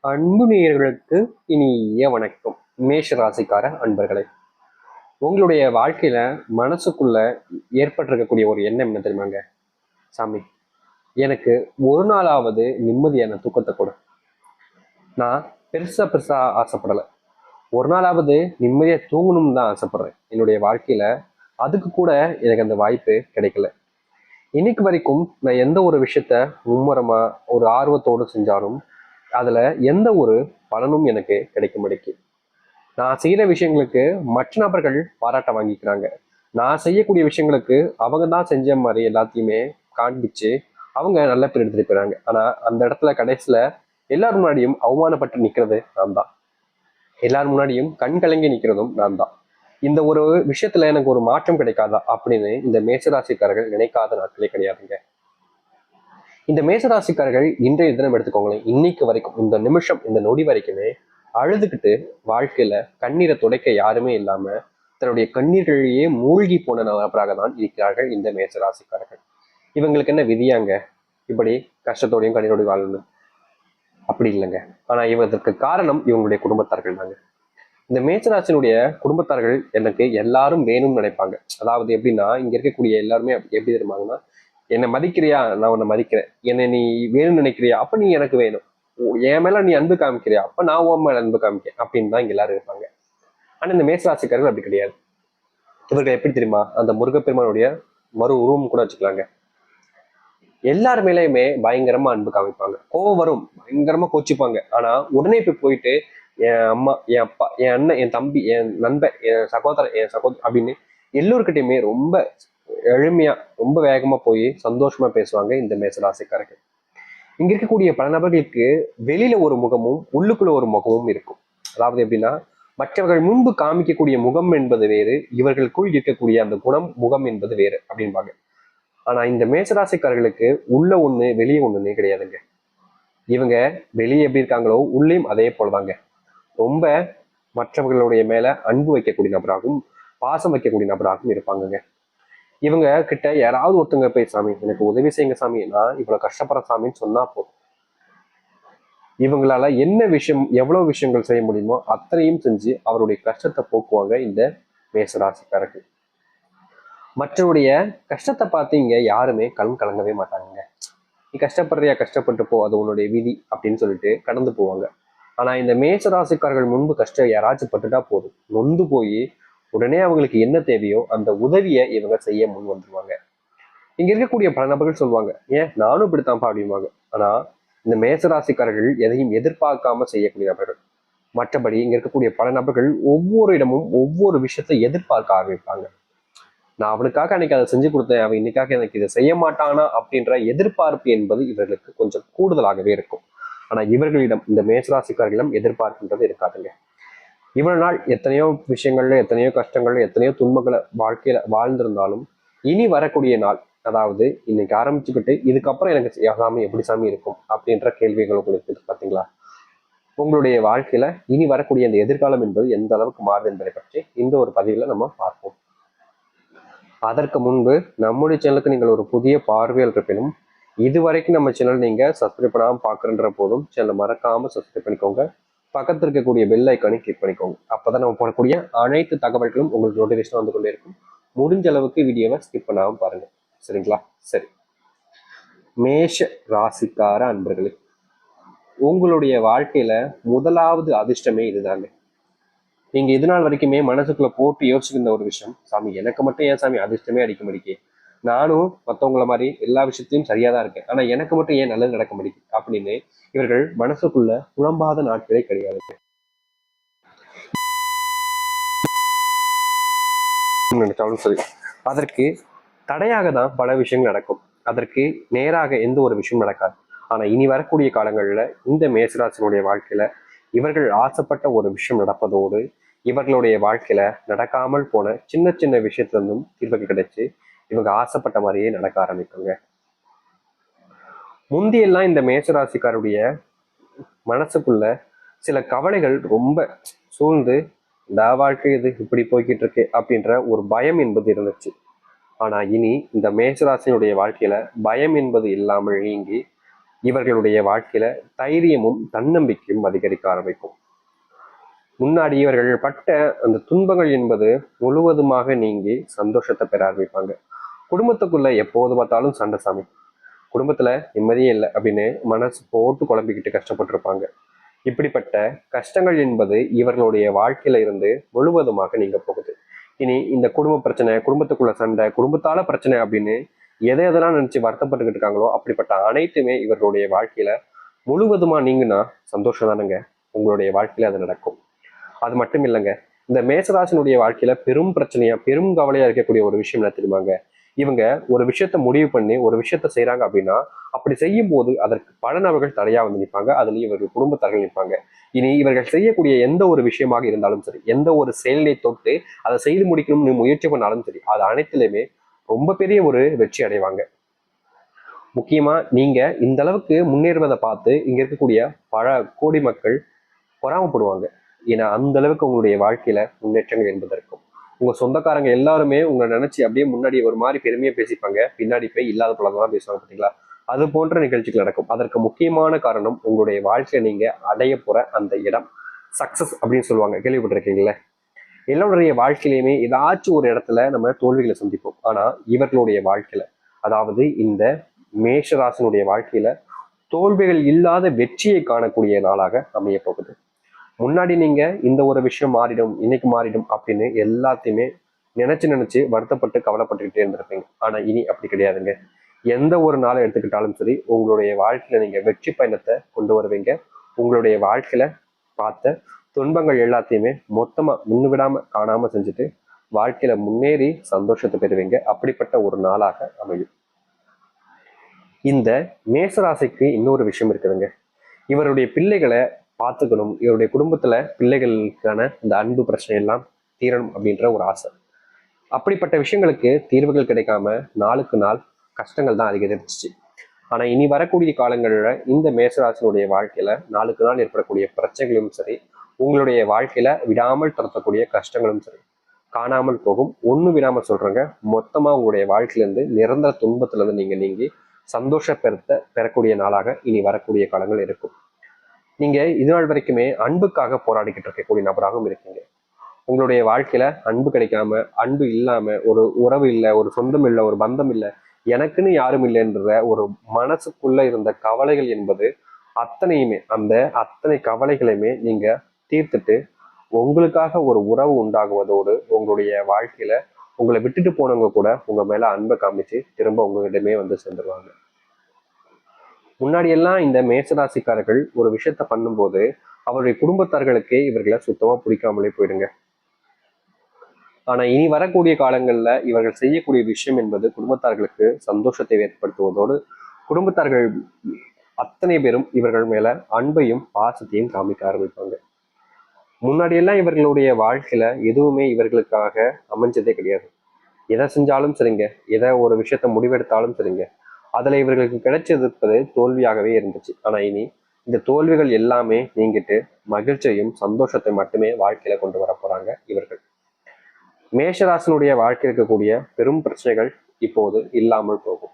அன்பு நேயர்களுக்கு இனிய வணக்கம். மேஷ ராசிக்கார அன்பர்களே, உங்களுடைய வாழ்க்கையில மனசுக்குள்ள ஏற்பட்டிருக்கக்கூடிய ஒரு எண்ணம் என்ன தெரியுமாங்க? சாமி, எனக்கு ஒரு நாளாவது நிம்மதியான தூக்கத்தை கொடு. நான் பெருசா பெருசா ஆசைப்படலை, ஒரு நாளாவது நிம்மதியா தூங்கணும்னு தான் ஆசைப்படுறேன் என்னுடைய வாழ்க்கையில. அதுக்கு கூட எனக்கு அந்த வாய்ப்பு கிடைக்கல. இன்னைக்கு வரைக்கும் நான் எந்த ஒரு விஷயத்த மும்முரமா ஒரு ஆர்வத்தோடு செஞ்சாலும் அதுல எந்த ஒரு பலனும் எனக்கு கிடைக்க மாட்டேங்குது. நான் செய்யற விஷயங்களுக்கு மற்ற நபர்கள் பாராட்ட வாங்கிக்கிறாங்க. நான் செய்யக்கூடிய விஷயங்களுக்கு அவங்க தான் செஞ்ச மாதிரி எல்லாத்தையுமே காண்பிச்சு அவங்க நல்ல பேர் எடுத்துட்டு போயிறாங்க. ஆனா அந்த இடத்துல கடைசியில எல்லாரும் முன்னாடியும் அவமானப்பட்டு நிக்கிறது நான் தான். எல்லாரும் முன்னாடியும் கண் கலங்கி நிக்கிறதும் நான் தான். இந்த ஒரு விஷயத்துல எனக்கு ஒரு மாற்றம் கிடைக்காதா அப்படின்னு இந்த மேசராசிக்காரர்கள் நினைக்காத நாட்களே கிடையாதுங்க. இந்த மேசராசிக்காரர்கள் இன்றைய தினம் எடுத்துக்கோங்களேன், இன்னைக்கு வரைக்கும் இந்த நிமிஷம் இந்த நொடி வரைக்குமே அழுதுகிட்டு வாழ்க்கையில கண்ணீரை துடைக்க யாருமே இல்லாம தன்னுடைய கண்ணீர்களையே மூழ்கி போன நபராக தான் இருக்கிறார்கள் இந்த மேசராசிக்காரர்கள். இவங்களுக்கு என்ன விதியாங்க இப்படி கஷ்டத்தோடையும் கண்ணீரோடையும் வாழணும்? அப்படி இல்லைங்க. ஆனா இவருக்கு காரணம் இவங்களுடைய குடும்பத்தார்கள் தாங்க. இந்த மேசராசினுடைய குடும்பத்தார்கள் எனக்கு எல்லாரும் வேணும்னு நினைப்பாங்க. அதாவது எப்படின்னா, இங்க இருக்கக்கூடிய எல்லாருமே எப்படி தெரியுமாங்கன்னா, என்னை மதிக்கிறியா, நான் உன்னை மதிக்கிறேன். என்னை நீ வேணும்னு நினைக்கிறியா, அப்ப நீ எனக்கு வேணும். என் மேல நீ அன்பு காமிக்கிறியா, அப்ப நான் உன் மேல அன்பு காமிக்கேன் அப்படின்னு தான் இங்க எல்லாரும் இருப்பாங்க. ஆனா இந்த மேசராசிக்காரர்கள் அப்படி கிடையாது. இவர்கள் எப்படி தெரியுமா, அந்த முருகப்பெருமானுடைய மறு உருவம் கூட வச்சுக்கலாங்க. எல்லார் மேலேயுமே பயங்கரமா அன்பு காமிப்பாங்க. கோவம் வரும், பயங்கரமா கோச்சிப்பாங்க. ஆனா உடனே போய் போயிட்டு என் அம்மா, என் அப்பா, என் அண்ணன், என் தம்பி, என் நண்பன், என் சகோதரன், என் சகோதரி அப்படின்னு எல்லோருக்கிட்டையுமே ரொம்ப எளிமையா ரொம்ப வேகமா போய் சந்தோஷமா பேசுவாங்க இந்த மேசராசிக்காரர்கள். இங்க இருக்கக்கூடிய பல நபர்களுக்கு வெளியில ஒரு முகமும் உள்ளுக்குள்ள ஒரு முகமும் இருக்கும். அதாவது எப்படின்னா, மற்றவர்கள் முன்பு காமிக்கக்கூடிய முகம் என்பது வேறு, இவர்களுக்குள் இருக்கக்கூடிய அந்த குணம் முகம் என்பது வேறு அப்படின்பாங்க. ஆனா இந்த மேசராசிக்காரர்களுக்கு உள்ள ஒண்ணு வெளியே ஒண்ணுன்னே கிடையாதுங்க. இவங்க வெளியே எப்படி இருக்காங்களோ உள்ளேயும் அதே போலதாங்க. ரொம்ப மற்றவர்களுடைய மேல அன்பு வைக்கக்கூடிய நபராகவும் பாசம் வைக்கக்கூடிய நபராகவும் இருப்பாங்கங்க. இவங்க கிட்ட யாராவது ஒருத்தங்க போய், சாமி எனக்கு உதவி செய்யுங்க சாமி, நான் இவ்வளவு கஷ்டப்படுற சாமின்னு சொன்னா போதும், இவங்களால என்ன விஷயம் எவ்வளவு விஷயங்கள் செய்ய முடியுமோ அத்தனையும் செஞ்சு அவருடைய கஷ்டத்தை போக்குவாங்க இந்த மேசராசிக்காரர்கள். மற்றவருடைய கஷ்டத்தை பார்த்து இங்க யாருமே கண் கலங்கவே மாட்டாங்க. நீ கஷ்டப்படுறியா, கஷ்டப்பட்டு போ, அது உன்னுடைய விதி அப்படின்னு சொல்லிட்டு கடந்து போவாங்க. ஆனா இந்த மேசராசிக்காரர்கள் முன்பு கஷ்டம் யாராச்சும் பட்டுட்டா போதும், நொந்து போய் உடனே அவங்களுக்கு என்ன தேவையோ அந்த உதவியை இவங்க செய்ய முன் வந்துருவாங்க. இங்க இருக்கக்கூடிய பல நபர்கள் சொல்லுவாங்க, ஏன் நானும் இப்படித்தான்ப்பா அப்படிம்பாங்க. ஆனா இந்த மேசராசிக்காரர்கள் எதையும் எதிர்பார்க்காம செய்யக்கூடிய நபர்கள். மற்றபடி இங்க இருக்கக்கூடிய பல நபர்கள் ஒவ்வொரு இடமும் ஒவ்வொரு விஷயத்தை எதிர்பார்க்க ஆரம்பிப்பாங்க. நான் அவனுக்காக அன்னைக்கு அதை செஞ்சு கொடுத்தேன், அவன் இன்னைக்காக எனக்கு இதை செய்ய மாட்டானா அப்படின்ற எதிர்பார்ப்பு என்பது இவர்களுக்கு கொஞ்சம் கூடுதலாகவே இருக்கும். ஆனா இவர்களிடம், இந்த மேசராசிக்காரர்களிடம் எதிர்பார்ப்புன்றது இருக்காதுங்க. இவ்வளவு நாள் எத்தனையோ விஷயங்கள்ல, எத்தனையோ கஷ்டங்கள்ல, எத்தனையோ துன்பங்களை வாழ்க்கையில வாழ்ந்திருந்தாலும் இனி வரக்கூடிய நாள், அதாவது இன்னைக்கு ஆரம்பிச்சுக்கிட்டு இதுக்கப்புறம் எனக்கு சாமி எப்படி சாமி இருக்கும் அப்படின்ற கேள்விகள் உங்களுக்கு இருக்கு பாத்தீங்களா? உங்களுடைய வாழ்க்கையில இனி வரக்கூடிய அந்த எதிர்காலம் என்பது எந்த அளவுக்கு மாறுது என்பதை பற்றி இந்த ஒரு பதிவுல நம்ம பார்ப்போம். அதற்கு முன்பு நம்முடைய சேனலுக்கு நீங்கள் ஒரு புதிய பார்வையாளர் இருப்பினும், இதுவரைக்கும் நம்ம சேனல் நீங்க சப்ஸ்கிரைப் பண்ணாமல் பார்க்குறன்ற போதும் சேனலை மறக்காம சப்ஸ்கிரைப் பண்ணிக்கோங்க. பக்கத்தில் இருக்கக்கூடிய பெல் ஐக்கானை கிளிக் பண்ணிக்கோங்க. அப்பதான் நம்ம போடக்கூடிய அனைத்து தகவல்களும் உங்களுக்கு நோட்டிஃபிகேஷன் வந்து கொண்டே இருக்கும். முடிஞ்ச அளவுக்கு வீடியோவை ஸ்கிப் பண்ணாமல் பாருங்க, சரிங்களா? சரி, மேஷ ராசிக்கார அன்பர்களே, உங்களுடைய வாழ்க்கையில முதலாவது அதிர்ஷ்டமே இதுதாங்க. நீங்க இது நாள் வரைக்குமே மனசுக்குள்ள போட்டு யோசிச்சிருந்த ஒரு விஷயம், சாமி எனக்கு மட்டும் ஏன் சாமி அதிர்ஷ்டமே அடிக்க முடிக்கே, நானும் மற்றவங்கள மாதிரி எல்லா விஷயத்தையும் சரியா தான் இருக்கேன், ஆனா எனக்கு மட்டும் ஏன் நல்லது நடக்க முடியும் அப்படின்னு இவர்கள் மனசுக்குள்ள புலம்பாத நாட்களே கிடையாது. நினைச்சாலும் சரி, அதற்கு தடையாக தான் பல விஷயங்கள் நடக்கும். அதற்கு நேராக எந்த ஒரு விஷயம் நடக்காது. ஆனா இனி வரக்கூடிய காலங்கள்ல இந்த மேசராசினுடைய வாழ்க்கையில இவர்கள் ஆசைப்பட்ட ஒரு விஷயம் நடப்பதோடு, இவர்களுடைய வாழ்க்கையில நடக்காமல் போன சின்ன சின்ன விஷயத்துல இருந்தும் தீர்வுகள் கிடைச்சு இவங்க ஆசைப்பட்ட மாதிரியே நடக்க ஆரம்பிக்குங்க. முந்தியெல்லாம் இந்த மேசராசிக்காருடைய மனசுக்குள்ள சில கவலைகள் ரொம்ப சூழ்ந்து, இந்த வாழ்க்கை இது இப்படி போய்கிட்டு இருக்கு அப்படின்ற ஒரு பயம் என்பது இருந்துச்சு. ஆனா இனி இந்த மேசராசினுடைய வாழ்க்கையில பயம் என்பது இல்லாமல் நீங்கி இவர்களுடைய வாழ்க்கையில தைரியமும் தன்னம்பிக்கையும் அதிகரிக்க ஆரம்பிக்கும். முன்னாடி இவர்கள் பட்ட அந்த துன்பங்கள் என்பது முழுவதுமாக நீங்கி சந்தோஷத்தை பெற ஆரம்பிப்பாங்க. குடும்பத்துக்குள்ள எப்போது பார்த்தாலும் சண்டை சாமி, குடும்பத்துல நிம்மதியே இல்லை அப்படின்னு மனசு போட்டு குழம்பிக்கிட்டு கஷ்டப்பட்டிருப்பாங்க. இப்படிப்பட்ட கஷ்டங்கள் என்பது இவர்களுடைய வாழ்க்கையில இருந்து முழுவதுமாக நீங்க போகுது. இனி இந்த குடும்ப பிரச்சனை, குடும்பத்துக்குள்ள சண்டை, குடும்பத்தால பிரச்சனை அப்படின்னு எதெல்லாம் நினைச்சு வருத்தப்பட்டுக்கிட்டு இருக்காங்களோ அப்படிப்பட்ட அனைத்துமே இவர்களுடைய வாழ்க்கையில முழுவதுமா நீங்கன்னா சந்தோஷம் தானுங்க உங்களுடைய வாழ்க்கையில அது நடக்கும். அது மட்டும் இல்லைங்க, இந்த மேசராசினுடைய வாழ்க்கையில பெரும் பிரச்சனையா பெரும் கவலையா இருக்கக்கூடிய ஒரு விஷயம் என்ன தெரியுமாங்க? இவங்க ஒரு விஷயத்த முடிவு பண்ணி ஒரு விஷயத்த செய்யறாங்க அப்படின்னா அப்படி செய்யும் போது அதற்கு பல நபர்கள் தடையா வந்து நிற்பாங்க. அதுலயும் இவர்கள் குடும்பத்தார்கள் நிற்பாங்க. இனி இவர்கள் செய்யக்கூடிய எந்த ஒரு விஷயமாக இருந்தாலும் சரி, எந்த ஒரு செயலை தொட்டு அதை செய்து முடிக்கணும்னு முயற்சி பண்ணாலும் சரி, அது அனைத்திலுமே ரொம்ப பெரிய ஒரு வெற்றி அடைவாங்க. முக்கியமா நீங்க இந்த அளவுக்கு முன்னேறுவதை பார்த்து இங்க இருக்கக்கூடிய பல கோடி மக்கள் பொறாமப்படுவாங்க. ஏன்னா அந்த அளவுக்கு உங்களுடைய வாழ்க்கையில முன்னேற்றங்கள் என்பதற்கும் உங்க சொந்தக்காரங்க எல்லாருமே உங்களை நினைச்சு அப்படியே முன்னாடி ஒரு மாதிரி பெருமையா பேசிப்பாங்க, பின்னாடி போய் இல்லாத பழங்கள்லாம் பேசுவாங்க பார்த்தீங்களா? அது போன்ற நிகழ்ச்சிகள் நடக்கும். அதற்கு முக்கியமான காரணம் உங்களுடைய வாழ்க்கையை நீங்க அடைய போற அந்த இடம், சக்சஸ் அப்படின்னு சொல்லுவாங்க, கேள்விப்பட்டிருக்கீங்களே? எல்லாருடைய வாழ்க்கையிலுமே ஏதாச்சும் ஒரு இடத்துல நம்ம தோல்விகளை சந்திப்போம். ஆனா இவர்களுடைய வாழ்க்கையில, அதாவது இந்த மேஷராசனுடைய வாழ்க்கையில தோல்விகள் இல்லாத வெற்றியை காணக்கூடிய நாளாக அமைய போகுது. முன்னாடி நீங்க இந்த ஒரு விஷயம் மாறிடும், இன்னைக்கு மாறிடும் அப்படின்னு எல்லாத்தையுமே நினைச்சு வருத்தப்பட்டு கவலைப்பட்டுக்கிட்டே இருந்திருப்பீங்க. ஆனா இனி அப்படி கிடையாதுங்க. எந்த ஒரு நாளை எடுத்துக்கிட்டாலும் சரி, உங்களுடைய வாழ்க்கையில நீங்க வெற்றி பயணத்தை கொண்டு வருவீங்க. உங்களுடைய வாழ்க்கையில பார்த்த துன்பங்கள் எல்லாத்தையுமே மொத்தமா முன்னு விடாம காணாம செஞ்சுட்டு வாழ்க்கையில முன்னேறி சந்தோஷத்தை பெறுவீங்க. அப்படிப்பட்ட ஒரு நாளாக அமையும். இந்த மேசராசிக்கு இன்னொரு விஷயம் இருக்குதுங்க. இவருடைய பிள்ளைகளை பார்த்துக்கணும், இவருடைய குடும்பத்துல பிள்ளைகளுக்கான இந்த அன்பு பிரச்சனை எல்லாம் தீரணும் அப்படின்ற ஒரு ஆசை. அப்படிப்பட்ட விஷயங்களுக்கு தீர்வுகள் கிடைக்காம நாளுக்கு நாள் கஷ்டங்கள் தான் அதிகரிச்சிச்சு. ஆனா இனி வரக்கூடிய காலங்களில் இந்த மேசராசினுடைய வாழ்க்கையில நாளுக்கு நாள் ஏற்படக்கூடிய பிரச்சனைகளும் சரி, உங்களுடைய வாழ்க்கையில விடாமல் துரத்தக்கூடிய கஷ்டங்களும் சரி காணாமல் போகும். ஒண்ணு விடாம சொல்றேங்க, மொத்தமா உங்களுடைய வாழ்க்கையிலிருந்து நிரந்தர துன்பத்துல இருந்து நீங்க நீங்கி சந்தோஷ பெறக்கூடிய நாளாக இனி வரக்கூடிய காலங்கள் இருக்கும். நீங்க இது நாள் வரைக்குமே அன்புக்காக போராடிக்கிட்டு இருக்கக்கூடிய நபராகவும் இருக்கீங்க. உங்களுடைய வாழ்க்கையில அன்பு கிடைக்காம, அன்பு இல்லாம, ஒரு உறவு இல்லை, ஒரு சொந்தம் இல்லை, ஒரு பந்தம் இல்லை, எனக்குன்னு யாரும் இல்லைன்ற ஒரு மனசுக்குள்ள இருந்த கவலைகள் என்பது அத்தனையுமே, அந்த அத்தனை கவலைகளையுமே நீங்க தீர்த்துட்டு உங்களுக்காக ஒரு உறவு உண்டாகுவதோடு உங்களுடைய வாழ்க்கையில உங்களை விட்டுட்டு போனவங்க கூட உங்க மேல அன்பை காமிச்சு திரும்ப உங்ககிட்டமே வந்து சேர்ந்துருவாங்க. முன்னாடி எல்லாம் இந்த மேசராசிக்காரர்கள் ஒரு விஷயத்த பண்ணும்போது அவருடைய குடும்பத்தார்களுக்கே இவர்களை சுத்தமா பிடிக்காமலே போயிடுங்க. ஆனா இனி வரக்கூடிய காலங்கள்ல இவர்கள் செய்யக்கூடிய விஷயம் என்பது குடும்பத்தார்களுக்கு சந்தோஷத்தை ஏற்படுத்துவதோடு குடும்பத்தார்கள் அத்தனை பேரும் இவர்கள் மேல அன்பையும் பாசத்தையும் காமிக்க ஆரம்பிப்பாங்க. முன்னாடி எல்லாம் இவர்களுடைய வாழ்க்கையில எதுவுமே இவர்களுக்காக அமைஞ்சதே கிடையாது. எதை செஞ்சாலும் சரிங்க, எதை ஒரு விஷயத்த முடிவெடுத்தாலும் சரிங்க, அதுல இவர்களுக்கு கிடைச்சிருப்பது தோல்வியாகவே இருந்துச்சு. ஆனா இனி இந்த தோல்விகள் எல்லாமே நீங்கிட்டு மகிழ்ச்சியையும் சந்தோஷத்தை மட்டுமே வாழ்க்கையில கொண்டு வர போறாங்க இவர்கள். மேஷராசனுடைய வாழ்க்கை இருக்கக்கூடிய பெரும் பிரச்சனைகள் இப்போது இல்லாமல் போகும்.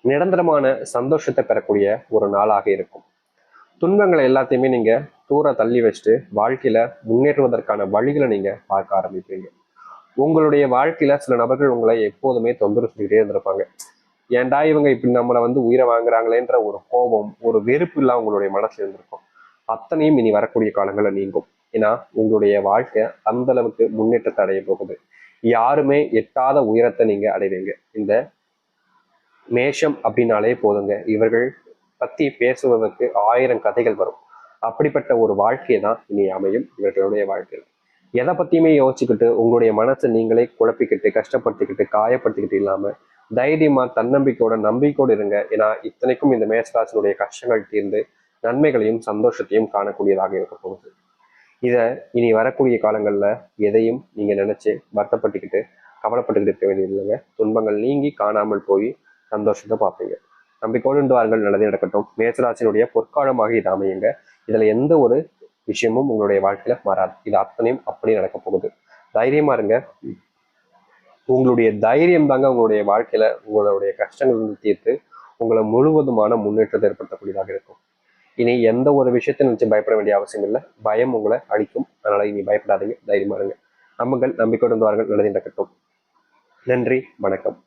நிரந்தரமான சந்தோஷத்தை பெறக்கூடிய ஒரு நாளாக இருக்கும். துன்பங்களை எல்லாத்தையுமே நீங்க தூர தள்ளி வச்சுட்டு வாழ்க்கையில முன்னேற்றுவதற்கான வழிகளை நீங்க பார்க்க ஆரம்பிப்பீங்க. உங்களுடைய வாழ்க்கையில சில நபர்கள் உங்களை எப்போதுமே தொந்தரவு செஞ்சுக்கிட்டே இருந்திருப்பாங்க. ஏன்டா இவங்க இப்படி நம்மளை வந்து உயிரை வாங்குறாங்களேன்ற ஒரு கோபம், ஒரு வெறுப்பு எல்லாம் உங்களுடைய மனசுல இருந்திருக்கும். அத்தனையும் இனி வரக்கூடிய காலங்களில் நீங்கும். ஏன்னா உங்களுடைய வாழ்க்கை அந்த அளவுக்கு முன்னேற்றத்தை அடைய போகுது. யாருமே எட்டாத உயரத்தை நீங்க அடைவீங்க. இந்த மேஷம் அப்படின்னாலே போதுங்க, இவர்கள் பத்தி பேசுவதற்கு 1000 கதைகள் வரும். அப்படிப்பட்ட ஒரு வாழ்க்கையை தான் இனி அமையும் இவர்களுடைய வாழ்க்கை. எதை பத்தியுமே யோசிச்சுக்கிட்டு உங்களுடைய மனசை நீங்களே குழப்பிக்கிட்டு கஷ்டப்படுத்திக்கிட்டு காயப்படுத்திக்கிட்டு இல்லாம தைரியமா தன்னம்பிக்கையோட நம்பிக்கையோடு இருங்க. ஏன்னா இத்தனைக்கும் இந்த மேஷராசினுடைய கஷ்டங்கள் தீர்ந்து நன்மைகளையும் சந்தோஷத்தையும் காணக்கூடியதாக இருக்க போகுது. இதை இனி வரக்கூடிய காலங்கள்ல எதையும் நீங்க நினைச்சு வருத்தப்பட்டுக்கிட்டு கவலைப்பட்டுக்கிட்டு இருக்க வேண்டியது இல்லைங்க. துன்பங்கள் நீங்கி காணாமல் போய் சந்தோஷத்தை பார்ப்பீங்க. நம்பிக்கையோடு வாருங்கள், நல்லதே நடக்கட்டும். மேசராசினுடைய பொற்காலமாக இது அமையுங்க. இதுல எந்த ஒரு விஷயமும் உங்களுடைய வாழ்க்கையில மாறாது. இது அத்தனையும் அப்படியே நடக்க போகுது. தைரியமா இருங்க. உங்களுடைய தைரியம் தாங்க உங்களுடைய வாழ்க்கையில உங்களுடைய கஷ்டங்கள் தீர்த்து உங்களை முழுவதுமான முன்னேற்றத்தை ஏற்படுத்தக்கூடியதாக இருக்கும். இனி எந்த ஒரு விஷயத்தை நினைச்சு பயப்பட வேண்டிய அவசியம் இல்லை. பயம் உங்களை அழிக்கும். அதனால இனி பயப்படாதீங்க, தைரியமா இருங்க. நம்புங்கள், நம்பிக்கையுடன் வாருங்கள், நல்லது நடக்கட்டும். நன்றி, வணக்கம்.